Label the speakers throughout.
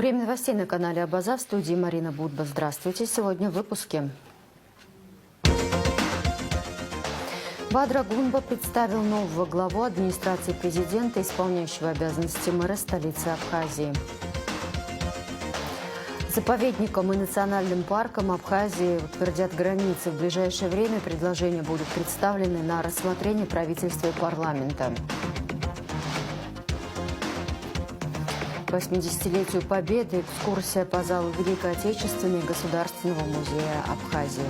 Speaker 1: Время новостей на канале Абаза. В студии Марина Будба. Здравствуйте. Сегодня в выпуске. Бадра Гунба представил нового главу администрации президента, исполняющего обязанности мэра столицы Абхазии. Заповедникам и национальным паркам Абхазии утвердят границы. В ближайшее время предложения будут представлены на рассмотрение правительства и парламента. К 80-летию Победы экскурсия по залу Великой Отечественной Государственного музея Абхазии.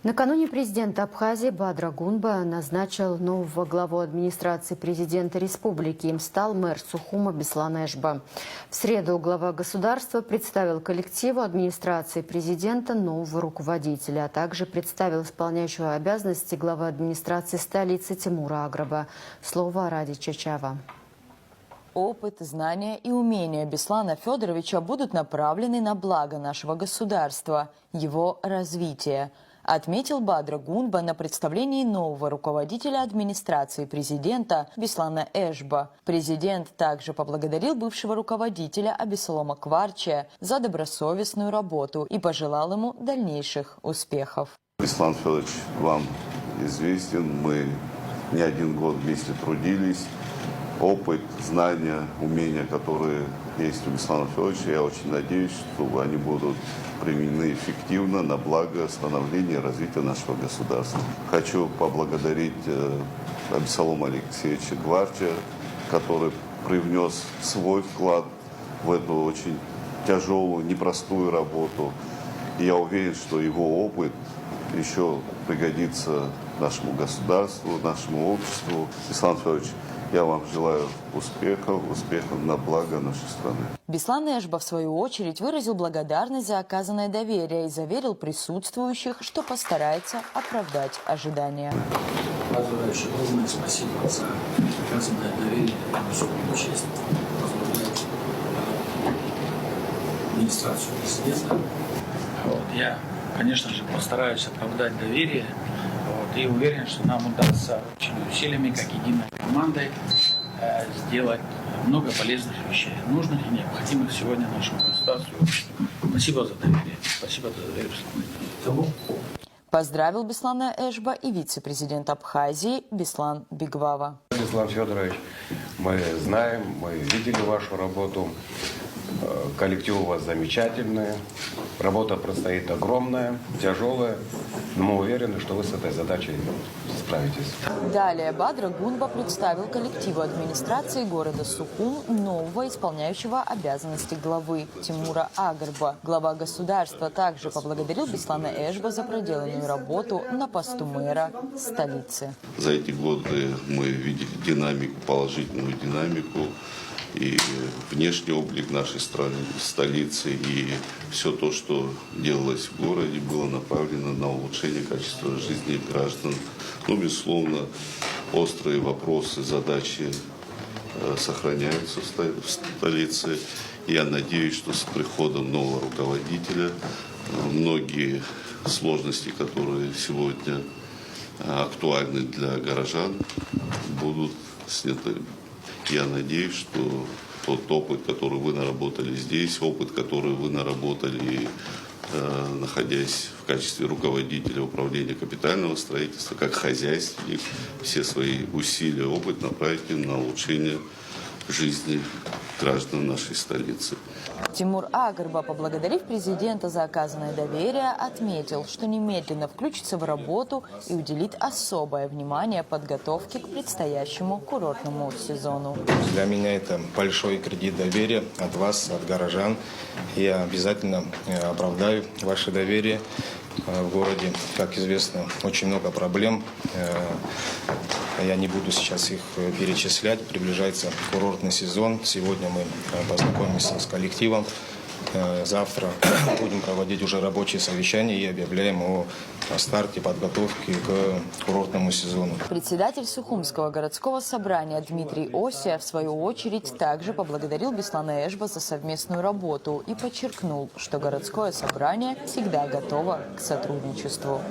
Speaker 1: Накануне президент Абхазии Бадра Гунба назначил нового главу администрации президента республики. Им стал мэр Сухума Беслан Эшба. В среду глава государства представил коллективу администрации президента нового руководителя, а также представил исполняющего обязанности главы администрации столицы Тимура Аграба. Слово Ради Чачава.
Speaker 2: Опыт, знания и умения Беслана Федоровича будут направлены на благо нашего государства, его развитие, отметил Бадра Гунба на представлении нового руководителя администрации президента Беслана Эшба. Президент также поблагодарил бывшего руководителя Абисалома Кварча за добросовестную работу и пожелал ему дальнейших успехов.
Speaker 3: Беслан Федорович вам известен, мы не один год вместе трудились. Опыт, знания, умения, которые есть у Беслана Федоровича, я очень надеюсь, что они будут применены эффективно на благо становления и развития нашего государства. Хочу поблагодарить Абисалома Алексеевича Кварча, который привнес свой вклад в эту очень тяжелую, непростую работу. И я уверен, что его опыт еще пригодится нашему государству, нашему обществу. Беслан Федорович, я вам желаю успехов на благо нашей страны.
Speaker 2: Беслан Эшба, в свою очередь, выразил благодарность за оказанное доверие и заверил присутствующих, что постарается оправдать ожидания.
Speaker 4: Огромное спасибо за оказанное доверие и высокую честь. Поздравляю администрацию президента. Я, конечно же, постараюсь оправдать доверие. И уверен, что нам удастся общими усилиями, как единой командой, сделать много полезных вещей, нужных и необходимых сегодня нашему государству и обществу. Спасибо за доверие. Спасибо за доверие, Беслан.
Speaker 2: Поздравил Беслана Эшба и вице-президент Абхазии Беслан Бигвава.
Speaker 5: Беслан Федорович, мы знаем, мы видели вашу работу. Коллектив у вас замечательный, работа предстоит огромная, тяжелая, но мы уверены, что вы с этой задачей справитесь.
Speaker 2: Далее Бадра Гунба представил коллективу администрации города Сухум нового исполняющего обязанности главы Тимура Аграба. Глава государства также поблагодарил Беслана Эшба за проделанную работу на посту мэра столицы.
Speaker 3: За эти годы мы видели динамику, положительную динамику, и внешний облик нашей страны, столицы, и все то, что делалось в городе, было направлено на улучшение качества жизни граждан. Ну, безусловно, острые вопросы, задачи сохраняются в столице. Я надеюсь, что с приходом нового руководителя многие сложности, которые сегодня актуальны для горожан, будут сняты. Я надеюсь, что тот опыт, который вы наработали здесь, опыт, который вы наработали, находясь в качестве руководителя управления капитального строительства, как хозяйственник, все свои усилия, опыт направите на улучшение жизни граждан нашей столицы.
Speaker 2: Тимур Аграба, поблагодарив президента за оказанное доверие, отметил, что немедленно включится в работу и уделит особое внимание подготовке к предстоящему курортному сезону.
Speaker 6: Для меня это большой кредит доверия от вас, от горожан. Я обязательно оправдаю ваше доверие. В городе, как известно, очень много проблем. Я не буду сейчас их перечислять. Приближается курортный сезон. Сегодня мы познакомимся с коллективом. Завтра будем проводить уже рабочие совещания и объявляем о старте подготовки к курортному сезону.
Speaker 2: Председатель Сухумского городского собрания Дмитрий Осия, в свою очередь, также поблагодарил Беслана Эшба за совместную работу и подчеркнул, что городское собрание всегда готово к сотрудничеству.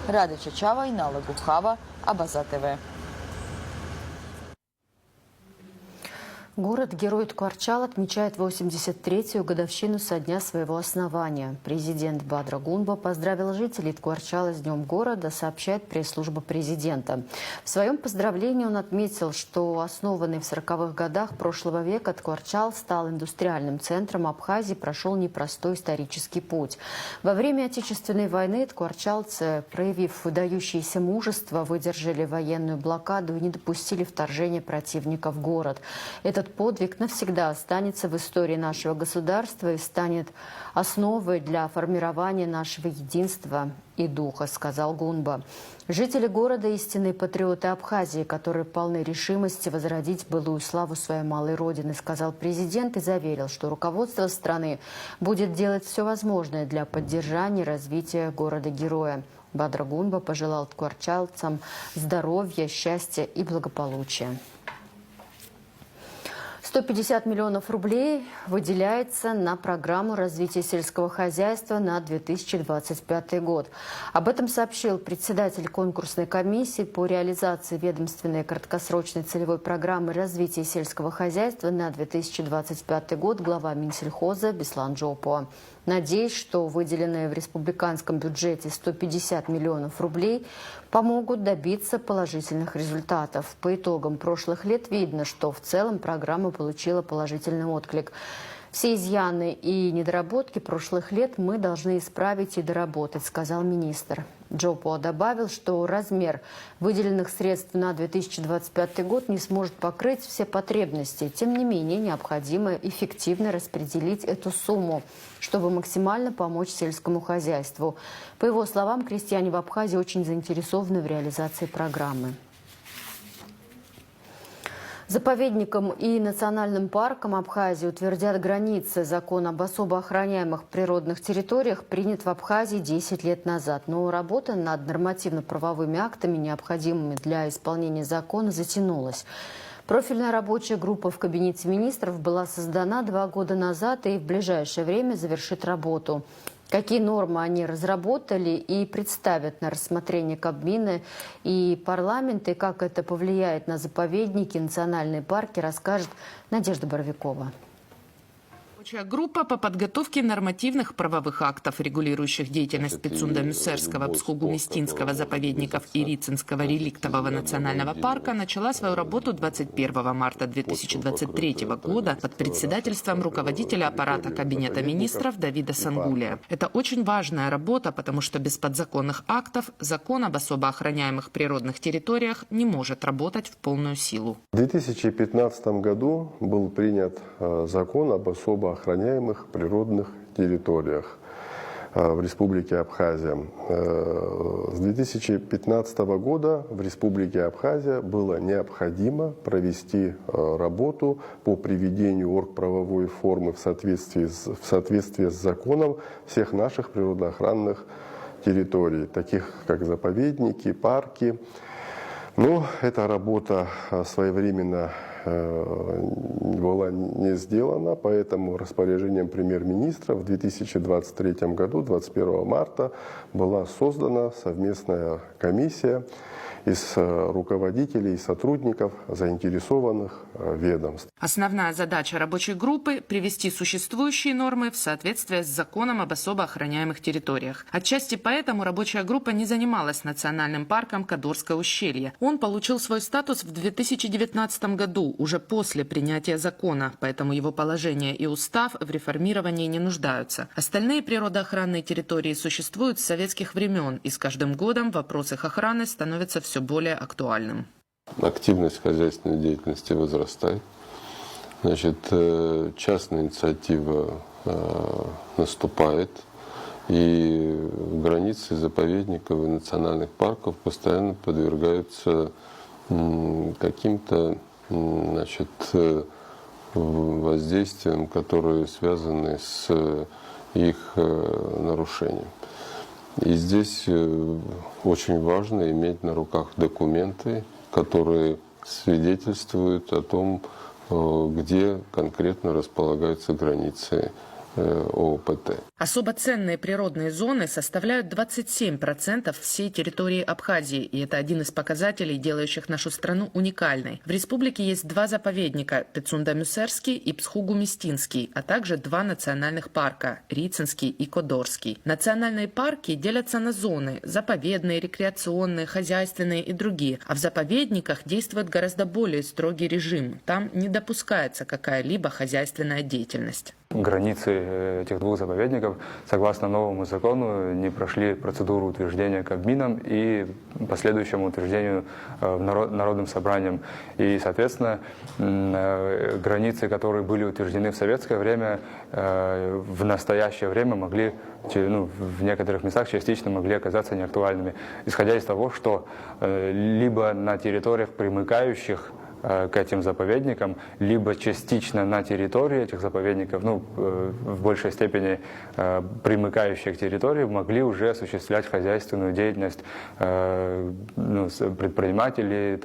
Speaker 2: Рада Чачава, Инала Гухава, Абаза ТВ.
Speaker 1: Город-герой Ткварчал отмечает 83-ю годовщину со дня своего основания. Президент Бадра Гунба поздравил жителей Ткварчала с Днем города, сообщает пресс-служба президента. В своем поздравлении он отметил, что основанный в 40-х годах прошлого века Ткварчал стал индустриальным центром Абхазии, прошел непростой исторический путь. Во время Отечественной войны ткварчалцы, проявив выдающееся мужество, выдержали военную блокаду и не допустили вторжения противника в город. Этот подвиг навсегда останется в истории нашего государства и станет основой для формирования нашего единства и духа, сказал Гунба. Жители города – истинные патриоты Абхазии, которые полны решимости возродить былую славу своей малой родины, сказал президент и заверил, что руководство страны будет делать все возможное для поддержания и развития города-героя. Бадра Гунба пожелал ткварчалцам здоровья, счастья и благополучия. 150 миллионов рублей выделяется на программу развития сельского хозяйства на 2025 год. Об этом сообщил председатель конкурсной комиссии по реализации ведомственной краткосрочной целевой программы развития сельского хозяйства на 2025 год глава Минсельхоза Беслан Джопо. Надеюсь, что выделенные в республиканском бюджете 150 миллионов рублей помогут добиться положительных результатов. По итогам прошлых лет видно, что в целом программа получила положительный отклик. Все изъяны и недоработки прошлых лет мы должны исправить и доработать, сказал министр. Джопо добавил, что размер выделенных средств на 2025 год не сможет покрыть все потребности. Тем не менее, необходимо эффективно распределить эту сумму, чтобы максимально помочь сельскому хозяйству. По его словам, крестьяне в Абхазии очень заинтересованы в реализации программы. Заповедникам и национальным паркам Абхазии утвердят границы. Закон об особо охраняемых природных территориях принят в Абхазии 10 лет назад. Но работа над нормативно-правовыми актами, необходимыми для исполнения закона, затянулась. Профильная рабочая группа в Кабинете министров была создана 2 года назад и в ближайшее время завершит работу. Какие нормы они разработали и представят на рассмотрение Кабмина и парламента, и как это повлияет на заповедники, национальные парки, расскажет Надежда Боровикова.
Speaker 7: Группа по подготовке нормативных правовых актов, регулирующих деятельность Пицунда-Мюссерского, Псхугу-Местинского заповедников и Рицинского реликтового национального парка начала свою работу 21 марта 2023 года под председательством руководителя аппарата Кабинета министров Давида Сангулия. Это очень важная работа, потому что без подзаконных актов закон об особо охраняемых природных территориях не может работать в полную силу.
Speaker 8: В 2015 году был принят закон об особо охраняемых природных территориях в Республике Абхазия. С 2015 года в Республике Абхазия было необходимо провести работу по приведению оргправовой формы в соответствии с законом всех наших природоохранных территорий, таких как заповедники, парки. Но эта работа своевременно была не сделана, поэтому распоряжением премьер-министра в 2023 году, 21 марта, была создана совместная комиссия из руководителей и сотрудников заинтересованных ведомств.
Speaker 7: Основная задача рабочей группы – привести существующие нормы в соответствие с законом об особо охраняемых территориях. Отчасти поэтому рабочая группа не занималась национальным парком Кадорское ущелье. Он получил свой статус в 2019 году, уже после принятия закона, поэтому его положение и устав в реформировании не нуждаются. Остальные природоохранные территории существуют с советских времен, и с каждым годом вопрос их охраны становится все более актуальным.
Speaker 9: Активность хозяйственной деятельности возрастает. Значит, частная инициатива наступает, и границы заповедников и национальных парков постоянно подвергаются каким-то, значит, воздействиям, которые связаны с их нарушением. И здесь очень важно иметь на руках документы, которые свидетельствуют о том, где конкретно располагаются границы ООПТ.
Speaker 7: Особо ценные природные зоны составляют 27% всей территории Абхазии, и это один из показателей, делающих нашу страну уникальной. В республике есть два заповедника – Пицунда-Мюсерский и Псхугу-Мистинский, а также два национальных парка – Рицинский и Кодорский. Национальные парки делятся на зоны – заповедные, рекреационные, хозяйственные и другие, а в заповедниках действует гораздо более строгий режим. Там не допускается какая-либо хозяйственная деятельность.
Speaker 10: Границы этих двух заповедников, согласно новому закону, не прошли процедуру утверждения Кабмином и последующему утверждению Народным собранием. И, соответственно, границы, которые были утверждены в советское время, в настоящее время могли, в некоторых местах частично могли оказаться неактуальными, исходя из того, что либо на территориях, примыкающих к этим заповедникам, либо частично на территории этих заповедников, в большей степени примыкающие к территории, могли уже осуществлять хозяйственную деятельность предприниматели,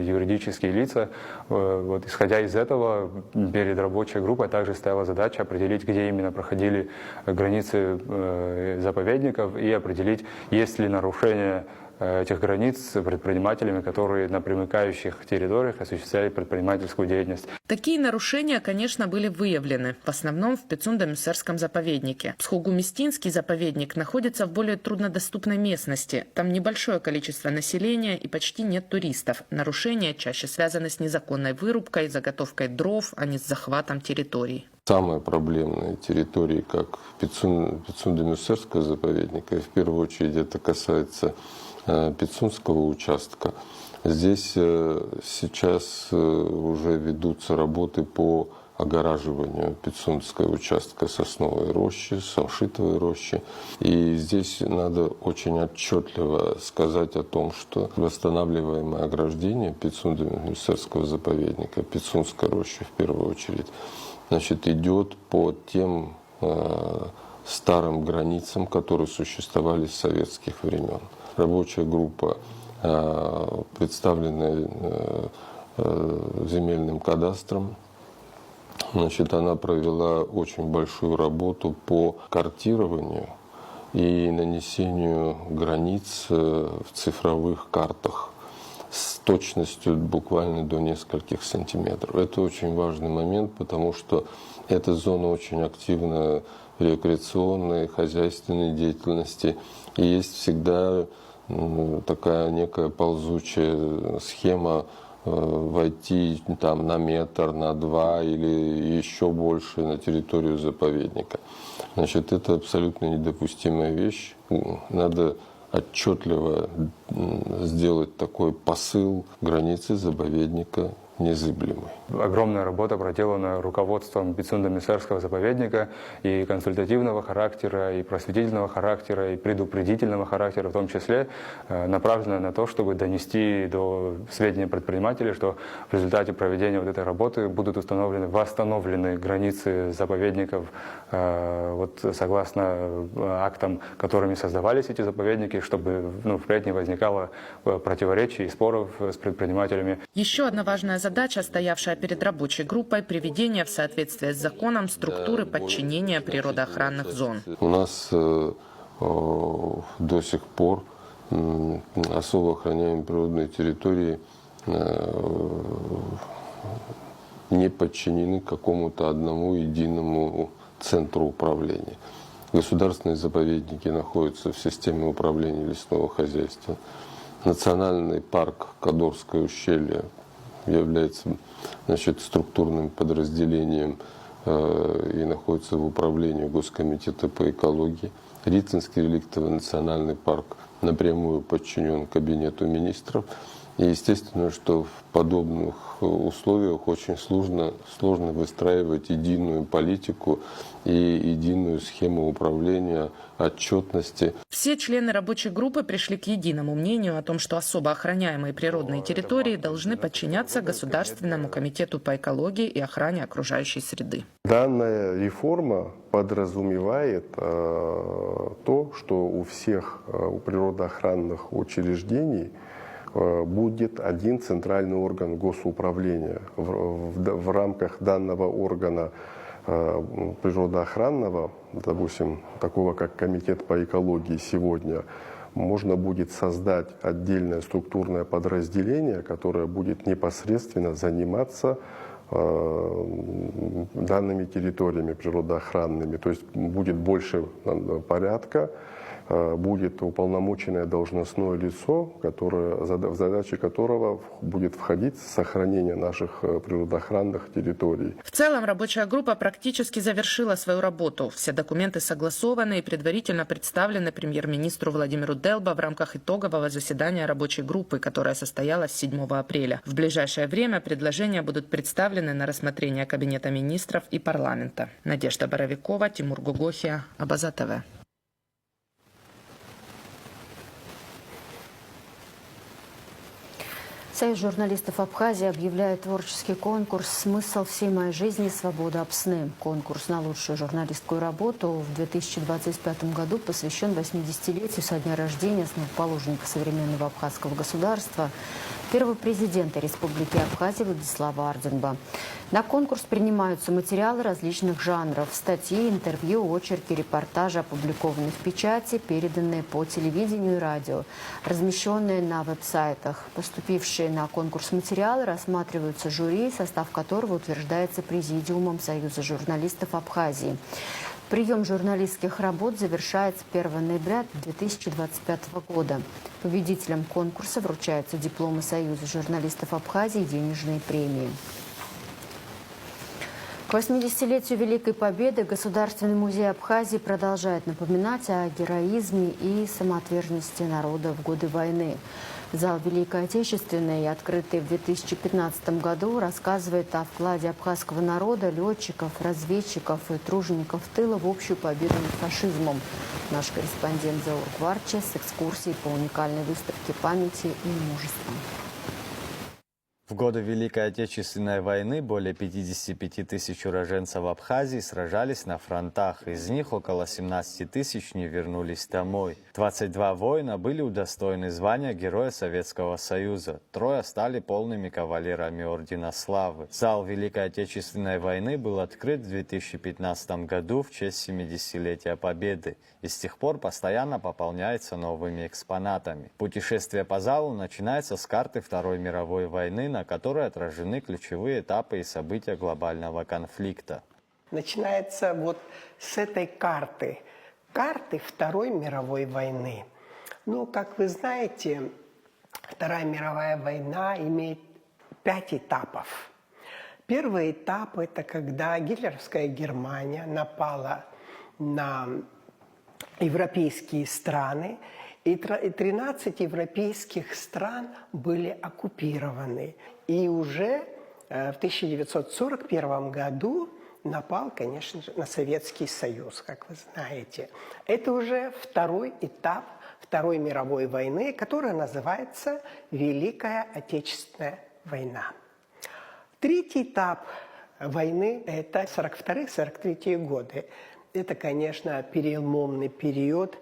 Speaker 10: юридические лица. Вот, исходя из этого, перед рабочей группой также стояла задача определить, где именно проходили границы заповедников и определить, есть ли нарушение этих границ предпринимателями, которые на примыкающих территориях осуществляли предпринимательскую деятельность.
Speaker 7: Такие нарушения, конечно, были выявлены, в основном в Пицунда-Мюсерском заповеднике. Псхугу-Мистинский заповедник находится в более труднодоступной местности. Там небольшое количество населения и почти нет туристов. Нарушения чаще связаны с незаконной вырубкой, заготовкой дров, а не с захватом территорий.
Speaker 9: Самые проблемные территории, как Пицунда-Мюсерского заповедника, и в первую очередь это касается Пицунского участка. Здесь сейчас уже ведутся работы по огораживанию Пицунского участка сосновой рощи, самшитовой рощи. И здесь надо очень отчетливо сказать о том, что восстанавливаемое ограждение Пицунда-Мюсерского заповедника, Пицунской рощи в первую очередь, идет по тем старым границам, которые существовали с советских времен. Рабочая группа, представленная земельным кадастром, она провела очень большую работу по картированию и нанесению границ в цифровых картах с точностью буквально до нескольких сантиметров. Это очень важный момент, потому что эта зона очень активна в рекреационной, хозяйственной деятельности, и есть всегда такая некая ползучая схема войти на метр, на 2 или еще больше на территорию заповедника. Это абсолютно недопустимая вещь. Надо отчетливо сделать такой посыл: границы заповедника незыблемы.
Speaker 10: Огромная работа проделана руководством Пицунда-Мюсерского заповедника и консультативного характера, и просветительного характера, и предупредительного характера в том числе, направлена на то, чтобы донести до сведения предпринимателей, что в результате проведения этой работы будут восстановлены границы заповедников согласно актам, которыми создавались эти заповедники, чтобы впредь не возникало противоречий и споров с предпринимателями.
Speaker 7: Еще одна важная задача, стоявшая перед рабочей группой, приведение в соответствие с законом структуры подчинения природоохранных зон.
Speaker 9: У нас до сих пор особо охраняемые природные территории не подчинены какому-то одному единому центру управления. Государственные заповедники находятся в системе управления лесного хозяйства. Национальный парк Кодорское ущелье является структурным подразделением и находится в управлении Госкомитета по экологии. Рицинский реликтовый национальный парк напрямую подчинен Кабинету министров. И естественно, что в подобных условиях очень сложно выстраивать единую политику и единую схему управления, отчетности.
Speaker 7: Все члены рабочей группы пришли к единому мнению о том, что особо охраняемые природные территории должны подчиняться Государственному комитету по экологии и охране окружающей среды.
Speaker 8: Данная реформа подразумевает то, что у всех природоохранных учреждений будет один центральный орган госуправления. В рамках данного органа природоохранного, допустим, такого как Комитет по экологии сегодня, можно будет создать отдельное структурное подразделение, которое будет непосредственно заниматься данными территориями природоохранными. То есть будет больше порядка, будет уполномоченное должностное лицо, в задачи которого будет входить сохранение наших природоохранных территорий.
Speaker 7: В целом рабочая группа практически завершила свою работу. Все документы согласованы и предварительно представлены премьер-министру Владимиру Делба в рамках итогового заседания рабочей группы, которое состоялось 7 апреля. В ближайшее время предложения будут представлены на рассмотрение Кабинета министров и парламента. Надежда Боровикова, Тимур Гугохия, Абаза ТВ.
Speaker 1: Союз журналистов Абхазии объявляет творческий конкурс «Смысл всей моей жизни. Свобода об сны». Конкурс на лучшую журналистскую работу в 2025 году посвящен 80-летию со дня рождения основоположника современного абхазского государства, первого президента Республики Абхазия Владислава Арденба. На конкурс принимаются материалы различных жанров: статьи, интервью, очерки, репортажи, опубликованные в печати, переданные по телевидению и радио, размещенные на веб-сайтах. Поступившие на конкурс материалы рассматриваются жюри, состав которого утверждается Президиумом Союза журналистов Абхазии. Прием журналистских работ завершается 1 ноября 2025 года. Победителям конкурса вручаются дипломы Союза журналистов Абхазии и денежные премии. К 80-летию Великой Победы Государственный музей Абхазии продолжает напоминать о героизме и самоотверженности народа в годы войны. Зал Великой Отечественной, открытый в 2015 году, рассказывает о вкладе абхазского народа, летчиков, разведчиков и тружеников тыла в общую победу над фашизмом. Наш корреспондент Заур Кварча с экскурсией по уникальной выставке памяти и мужества.
Speaker 11: В годы Великой Отечественной войны более 55 тысяч уроженцев Абхазии сражались на фронтах. Из них около 17 тысяч не вернулись домой. 22 воина были удостоены звания Героя Советского Союза. 3 стали полными кавалерами Ордена Славы. Зал Великой Отечественной войны был открыт в 2015 году в честь 70-летия Победы и с тех пор постоянно пополняется новыми экспонатами. Путешествие по залу начинается с карты Второй мировой войны, на которой отражены ключевые этапы и события глобального конфликта.
Speaker 12: Начинается вот с этой карты Второй мировой войны. Ну, как вы знаете, Вторая мировая война имеет 5 этапов. Первый этап – это когда гитлеровская Германия напала на европейские страны, и 13 европейских стран были оккупированы. И уже в 1941 году напал, конечно же, на Советский Союз, как вы знаете. Это уже второй этап Второй мировой войны, которая называется Великая Отечественная война. Третий этап войны – это 1942-1943 годы. Это, конечно, переломный период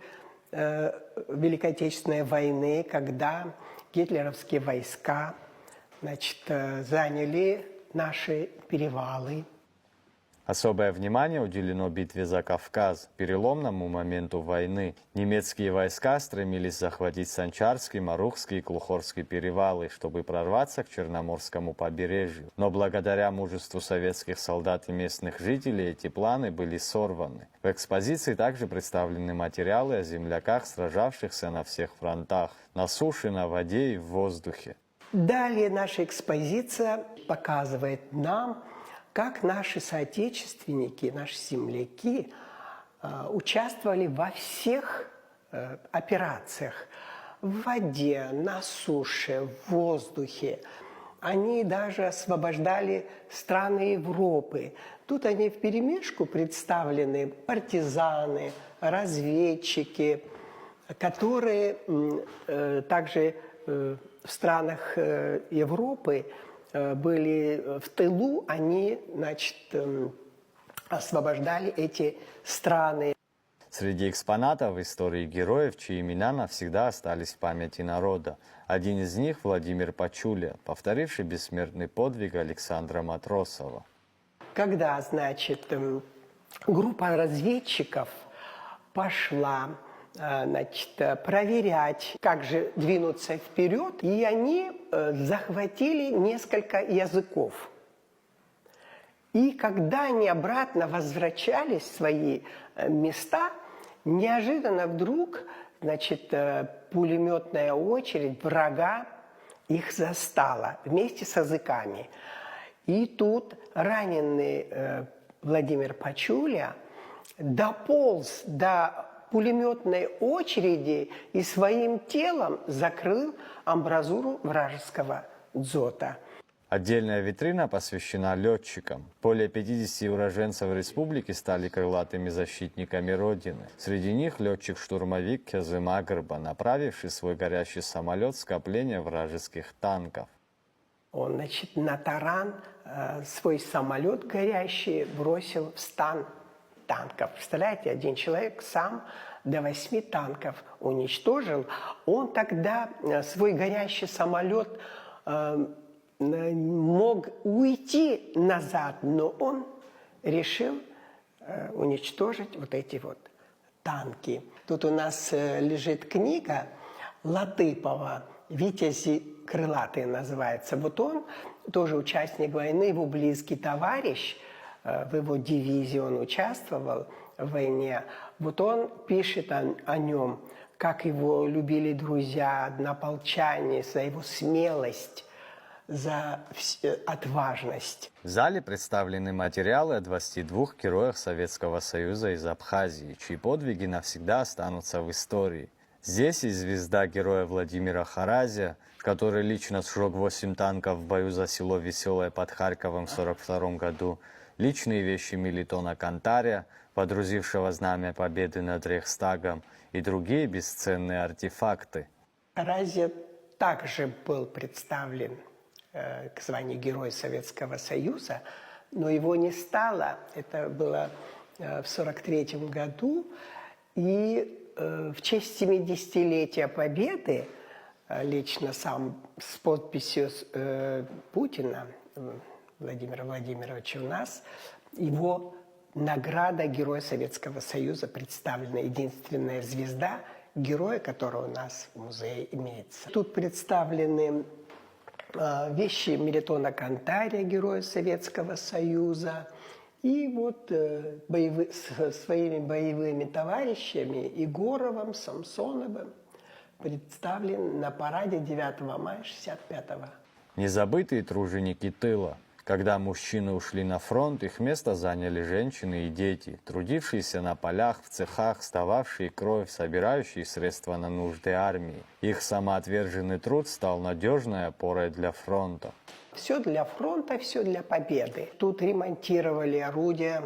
Speaker 12: Великой Отечественной войны, когда гитлеровские войска, заняли наши перевалы.
Speaker 11: Особое внимание уделено битве за Кавказ, переломному моменту войны. Немецкие войска стремились захватить Санчарский, Марухский и Клухорский перевалы, чтобы прорваться к Черноморскому побережью. Но благодаря мужеству советских солдат и местных жителей эти планы были сорваны. В экспозиции также представлены материалы о земляках, сражавшихся на всех фронтах, на суше, на воде и в воздухе.
Speaker 12: Далее наша экспозиция показывает нам, как наши соотечественники, наши земляки участвовали во всех операциях. В воде, на суше, в воздухе. Они даже освобождали страны Европы. Тут они вперемешку представлены партизаны, разведчики, которые также в странах Европы были в тылу, они, освобождали эти страны.
Speaker 11: Среди экспонатов в истории героев, чьи имена навсегда остались в памяти народа. Один из них – Владимир Пачуля, повторивший бессмертный подвиг Александра Матросова.
Speaker 12: когда, значит, группа разведчиков пошла, значит, проверять, как же двинуться вперед, и они захватили несколько языков. И когда они обратно возвращались в свои места, неожиданно вдруг, значит, пулеметная очередь врага их застала вместе с языками. И тут раненый Владимир Пачуля дополз до пулеметной очереди и своим телом закрыл амбразуру вражеского дзота.
Speaker 11: Отдельная витрина посвящена летчикам. Более 50 уроженцев республики стали крылатыми защитниками Родины. Среди них летчик-штурмовик Кезым Агрба, направивший свой горящий самолет в скопление вражеских танков.
Speaker 12: Он, значит, на таран свой самолет горящий бросил в стан танков. Представляете, один человек сам до 8 танков уничтожил. Он тогда свой горящий самолет мог уйти назад, но он решил уничтожить вот эти вот танки. Тут у нас лежит книга Латыпова «Витязи крылатые» называется. Вот он тоже участник войны, его близкий товарищ, в его дивизии он участвовал в войне. Вот он пишет о нем, как его любили друзья, однополчане, за его смелость, за отважность.
Speaker 11: В зале представлены материалы о 22 героях Советского Союза из Абхазии, чьи подвиги навсегда останутся в истории. Здесь и звезда героя Владимира Харазия, который лично сжег 8 танков в бою за село Веселое под Харьковом в 1942 году, личные вещи Мелитона Кантаря, водрузившего знамя победы над Рейхстагом, и другие бесценные артефакты.
Speaker 12: Харазия также был представлен к званию Героя Советского Союза, но его не стало. Это было в 1943 году. И в честь 70-летия Победы, лично сам с подписью Путина, Владимира Владимировича, у нас его награда Героя Советского Союза представлена. Единственная звезда героя, которая у нас в музее имеется. Тут представлены вещи Мелитона Кантаря, Героя Советского Союза. И вот со своими боевыми товарищами Егоровым, Самсоновым представлен на параде 9 мая 1965-го.
Speaker 11: Незабытые труженики тыла. Когда мужчины ушли на фронт, их место заняли женщины и дети, трудившиеся на полях, в цехах, сдававшие кровь, собирающие средства на нужды армии. Их самоотверженный труд стал надежной опорой для фронта.
Speaker 12: Все для фронта, все для победы. Тут ремонтировали орудия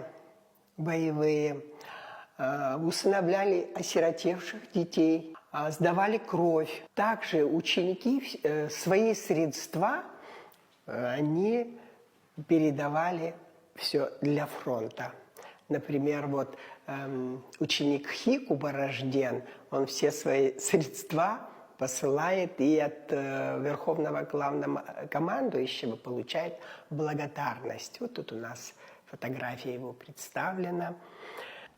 Speaker 12: боевые, усыновляли осиротевших детей, сдавали кровь. Также ученики свои средства, они передавали все для фронта. Например, вот ученик Хику Борожден, он все свои средства посылает и от Верховного Главнокомандующего получает благодарность. Вот тут у нас фотография его представлена.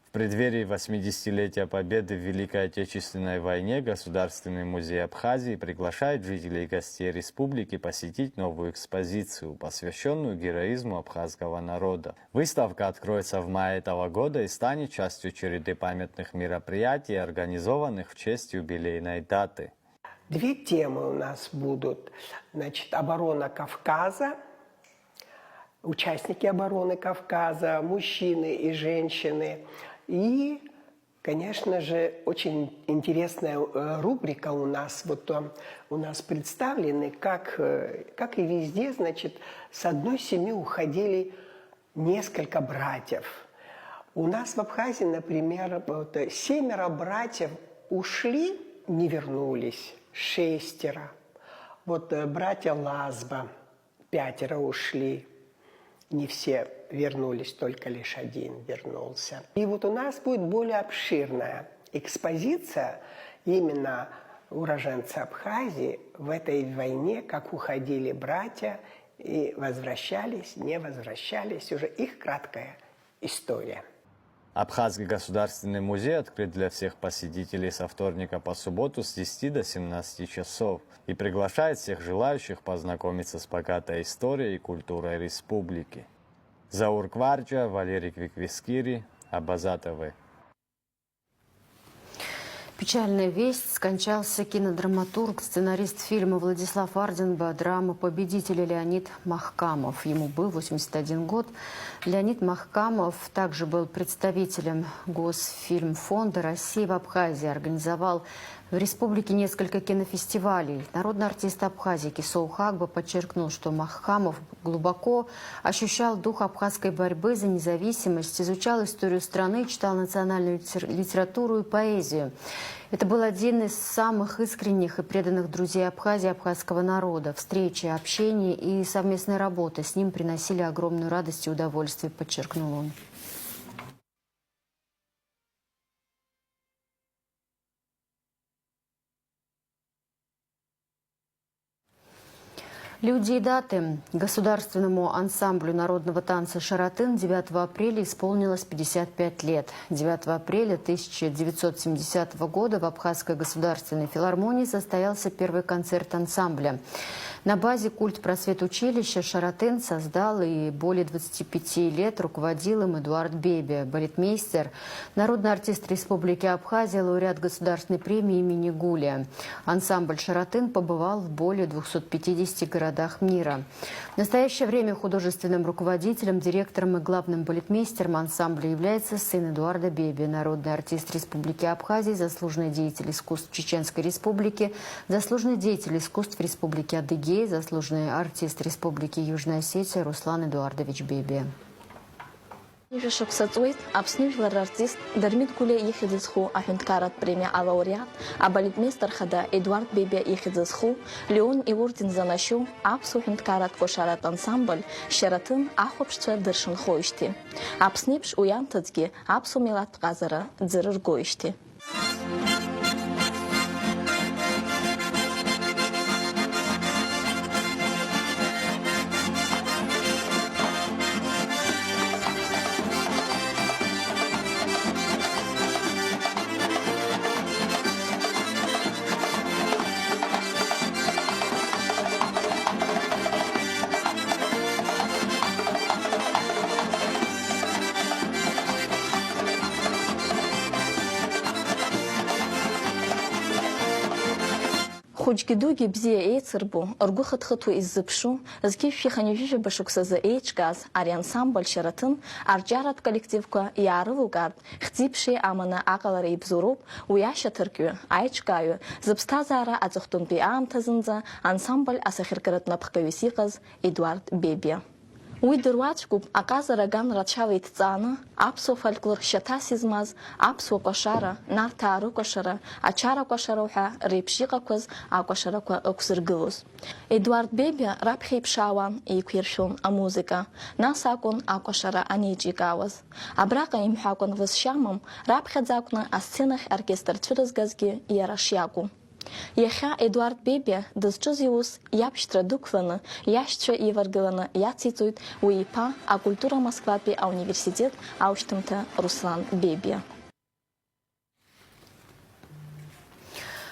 Speaker 11: В преддверии 80-летия Победы в Великой Отечественной войне Государственный музей Абхазии приглашает жителей и гостей республики посетить новую экспозицию, посвященную героизму абхазского народа. Выставка откроется в мае этого года и станет частью череды памятных мероприятий, организованных в честь юбилейной даты.
Speaker 12: Две темы у нас будут. Значит, оборона Кавказа, участники обороны Кавказа, мужчины и женщины. И, конечно же, очень интересная рубрика у нас. Вот там у нас представлены, как и везде, значит, с одной семьи уходили несколько братьев. У нас в Абхазии, например, 7 братьев ушли, не вернулись, 6. Вот братья Лазба, 5 ушли. Не все вернулись, только лишь 1 вернулся. И вот у нас будет более обширная экспозиция именно уроженцы Абхазии в этой войне, как уходили братья и возвращались, не возвращались. Уже их краткая история.
Speaker 11: Абхазский государственный музей открыт для всех посетителей со вторника по субботу с 10 до 17 часов и приглашает всех желающих познакомиться с богатой историей и культурой республики. Заур Кварджа, Валерий Квиквискири, Абаза ТВ.
Speaker 1: Печальная весть. Скончался кинодраматург, сценарист фильма Владислав Арденба, драма «Победители» Леонид Махкамов. Ему был 81 год. Леонид Махкамов также был представителем Госфильмфонда России в Абхазии. Организовал в республике несколько кинофестивалей. Народный артист Абхазии Кисоу Хагба подчеркнул, что Махкамов глубоко ощущал дух абхазской борьбы за независимость, изучал историю страны, читал национальную литературу и поэзию. Это был один из самых искренних и преданных друзей Абхазии, абхазского народа. Встречи, общение и совместная работа с ним приносили огромную радость и удовольствие, подчеркнул он. Люди и даты. Государственному ансамблю народного танца «Шаратын» 9 апреля исполнилось 55 лет. 9 апреля 1970 года в Абхазской государственной филармонии состоялся первый концерт ансамбля. На базе культ-просвет-училища «Шаратын» создал и более 25 лет руководил им Эдуард Бебе, балетмейстер, народный артист Республики Абхазия, лауреат государственной премии имени Гулия. Ансамбль «Шаратын» побывал в более 250 городах мира. В настоящее время художественным руководителем, директором и главным балетмейстером ансамбля является сын Эдуарда Бебе, народный артист Республики Абхазия, заслуженный деятель искусств Чеченской Республики, заслуженный деятель искусств Республики Адыгея, заслуженный артист Республики Южная Осетия Руслан Эдуардович Бебе.
Speaker 13: Шапсацуит, обсниживал артист Дармит Гуле Ехидзху, Ахюнткарат премия лауреат, а балетмейстер Хада Эдуард Бебе Ехидзху, Леон и Урдин Занащу, Апсу Хюнткарат Кошарат ансамбль, Шаратын Ахопштвер Дершин Хойшти. Апснипш Уянтацги, Апсу Милат Газара, Дзерыр Гойшти. Худжгидуги бзия эйцербу, оргухатхату иззыпшу, згив фиханюжи башуксазы эйчгаз, ари ансамбль Шаратын, арджарат коллективка ярылугард, хтипши амана акалары ибзуруп, уяща тыркю, айчгаю, зыбстазара ацухтунпи аамтазынза, ансамбль асахиркарат напхкависиказ Эдуард Бебе. Уидырвачгуб аказара ган рачава итцана, апсо фольклор шатас измаз, апсо кошара, нартаару кошара, ачара кошарауха, репшиqaqaz акошарақәа ықәзыргылоз. Эдуард Бебе раԥхьа иԥшаауан, еиқәиршәон амузыка, нас акәын акәашара анеиҿикаауаз. Абраҟа имҳәакәан возшьамам, раԥхьаӡа акәны асценахь оркестр цәырызгазгьы иара шиакәу. Иахьа Эдуард Бебе дызҿыз иус иабшьҭра дықәланы, иашьцәа иваргыланы иациҵоит уи иԥа акультура Москватәи ауниверситет аушьҭымҭа Руслан Бебе.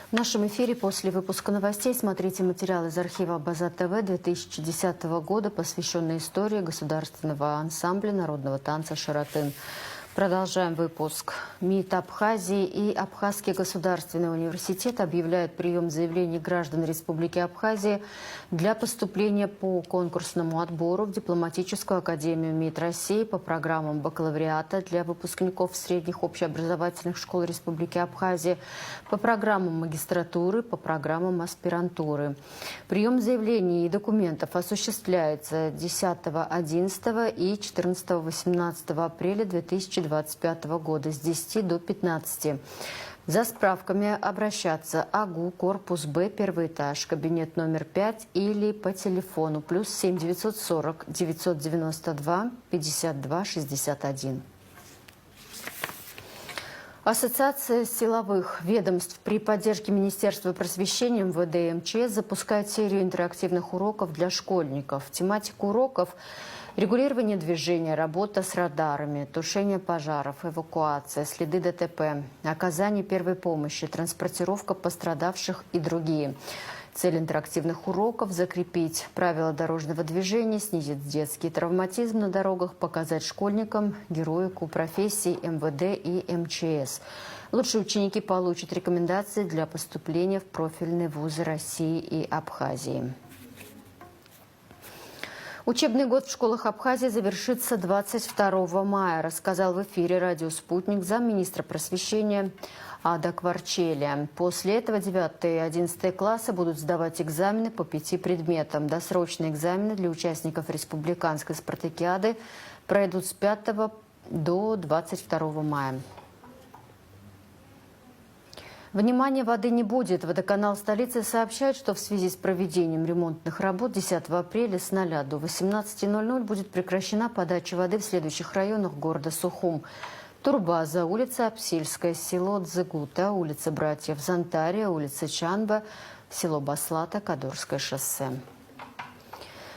Speaker 1: В нашем эфире после выпуска новостей смотрите материал из архива База ТВ 2010 года, посвященный истории государственного ансамбля народного танца «Шаратын». Продолжаем выпуск. МИД Абхазии и Абхазский государственный университет объявляют прием заявлений граждан Республики Абхазия для поступления по конкурсному отбору в Дипломатическую академию МИД России по программам бакалавриата для выпускников средних общеобразовательных школ Республики Абхазия, по программам магистратуры, по программам аспирантуры. Прием заявлений и документов осуществляется 10, 11 и 14-18 апреля 2025 года с 10 до 15. За справками обращаться АГУ, корпус Б, первый этаж, кабинет номер 5 или по телефону +7 940 992 52 61. Ассоциация силовых ведомств при поддержке Министерства просвещения МВД и МЧС запускает серию интерактивных уроков для школьников. Тематика уроков – регулирование движения, работа с радарами, тушение пожаров, эвакуация, следы ДТП, оказание первой помощи, транспортировка пострадавших и другие. Цель интерактивных уроков – закрепить правила дорожного движения, снизить детский травматизм на дорогах, показать школьникам героику профессий МВД и МЧС. Лучшие ученики получат рекомендации для поступления в профильные вузы России и Абхазии. Учебный год в школах Абхазии завершится 22 мая, рассказал в эфире радио «Спутник» замминистра просвещения Ада Кварчеля. После этого 9 и 11 классы будут сдавать экзамены по 5 предметам. Досрочные экзамены для участников республиканской спартакиады пройдут с 5 до 22 мая. Внимания, воды не будет. Водоканал столицы сообщает, что в связи с проведением ремонтных работ 10 апреля с 0 до 18:00 будет прекращена подача воды в следующих районах города Сухум. Турбаза, улица Апсильская, село Дзыгута, улица Братьев Зантария, улица Чанба, село Баслата, Кадорское шоссе.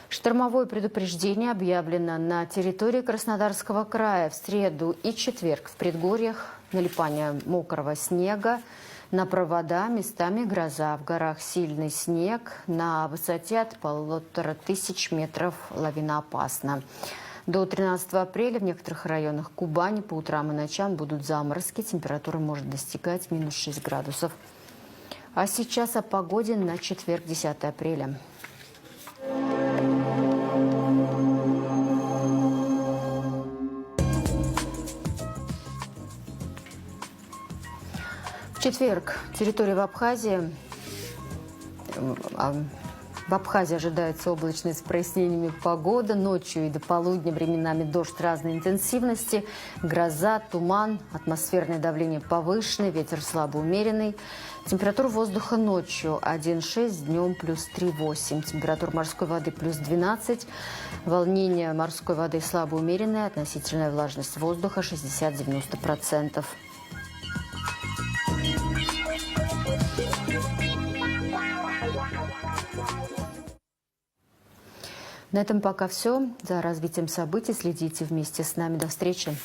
Speaker 1: Штормовое предупреждение объявлено на территории Краснодарского края в среду и четверг в предгорьях налипание мокрого снега, на провода местами гроза, в горах сильный снег, на высоте от 1500 метров лавина опасна. До 13 апреля в некоторых районах Кубани по утрам и ночам будут заморозки, температура может достигать -6 градусов. А сейчас о погоде на четверг, 10 апреля. В четверг территория в Абхазии ожидается облачная с прояснениями погода. Ночью и до полудня временами дождь разной интенсивности, гроза, туман, атмосферное давление повышенное, ветер слабо умеренный. Температура воздуха ночью 1,6, днем плюс 3,8. Температура морской воды плюс 12. Волнение морской воды слабо умеренное, относительная влажность воздуха 60-90%. На этом пока все. За развитием событий следите вместе с нами. До встречи.